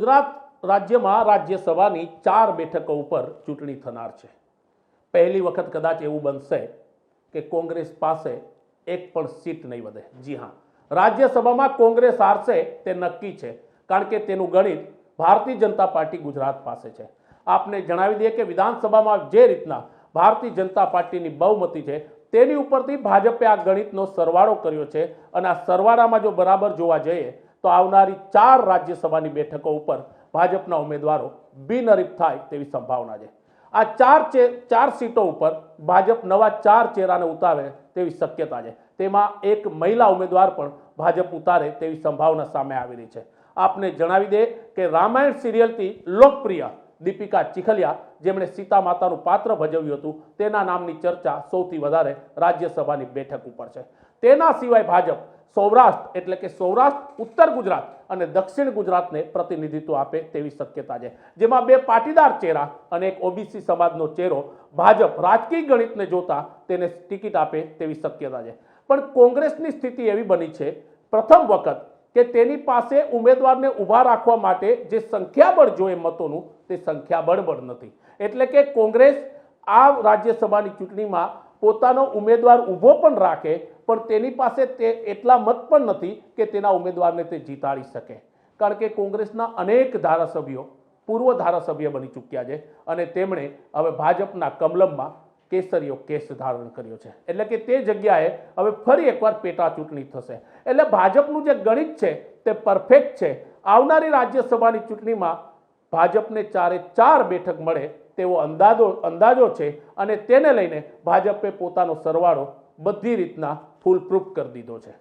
ગુજરાત રાજ્યમાં રાજ્યસભાની 4 બેઠકો ઉપર ચૂંટણી થનાર છે। પહેલી વખત કદાચ એવું બનશે કે કોંગ્રેસ પાસે એક પણ સીટ નહીં વધે। જી હા, રાજ્યસભામાં કોંગ્રેસ હારશે તે નક્કી છે, કારણ કે તેનું ગણિત ભારતીય જનતા પાર્ટી ગુજરાત પાસે છે। આપને જણાવી દઈએ કે વિધાનસભામાં જે રીતના ભારતીય જનતા પાર્ટીની બહુમતી છે તેની ઉપરથી ભાજપે આ ગણિતનો સરવાળો કર્યો છે અને આ સરવાળામાં જો બરાબર જોવા જઈએ તો આવનારી 4 રાજ્યસભાની બેઠકો ઉપર ભાજપના ઉમેદવારો બિનહરીફ થાય તેવી સંભાવના છે। આ ચાર સીટો ઉપર ભાજપ નવા 4 ચહેરાને ઉતારે તેવી શક્યતા છે। તેમાં એક મહિલા ઉમેદવાર પણ ભાજપ ઉતારે તેવી સંભાવના સામે આવી રહી છે। આપને જણાવી દે કે રામાયણ સિરિયલથી લોકપ્રિય દીપિકા ચિખલિયા, જેમણે સીતા માતાનું પાત્ર ભજવ્યું હતું, તેના નામની ચર્ચા સૌથી વધારે રાજ્યસભાની બેઠક ઉપર છે। તેના સિવાય ભાજપ સૌરાષ્ટ્ર એટલે કે સૌરાષ્ટ્ર, ઉત્તર ગુજરાત અને દક્ષિણ ગુજરાતને પ્રતિનિધિત્વ આપે તેવી શક્યતા છે, જેમાં 2 પાટીદાર ચહેરા અને એક ઓબીસી સમાજનો ચહેરો ભાજપ રાજકીય ગણિતને જોતા તેને ટિકિટ આપે તેવી શક્યતા છે। પણ કોંગ્રેસની સ્થિતિ એવી બની છે પ્રથમ વખત કે તેની પાસે ઉમેદવારને ઊભા રાખવા માટે જે સંખ્યાબળ જોઈએ મતોનું, તે સંખ્યાબળ નથી। એટલે કે કોંગ્રેસ આ રાજ્યસભાની ચૂંટણીમાં પોતાનો ઉમેદવાર ઊભો પણ રાખે પણ તેની પાસે તે એટલા મત પણ નથી કે તેના ઉમેદવારને તે જીતાડી શકે, કારણ કે કોંગ્રેસના અનેક ધારાસભ્યો પૂર્વ ધારાસભ્ય બની ચૂક્યા છે અને તેમણે હવે ભાજપના કમલમમાં કેસરીયો કેસ ધારણ કર્યો છે। એટલે કે તે જગ્યાએ હવે ફરી એકવાર પેટા ચૂંટણી થશે। એટલે ભાજપનું જે ગણિત છે તે પરફેક્ટ છે। આવનારી રાજ્યસભાની ચૂંટણીમાં ભાજપને 4 બેઠક મળે તેવો અંદાજો છે અને તેને લઈને ભાજપે પોતાનો સરવાળો બધી રીતના ફૂલ પ્રૂફ કરી દીધો છે।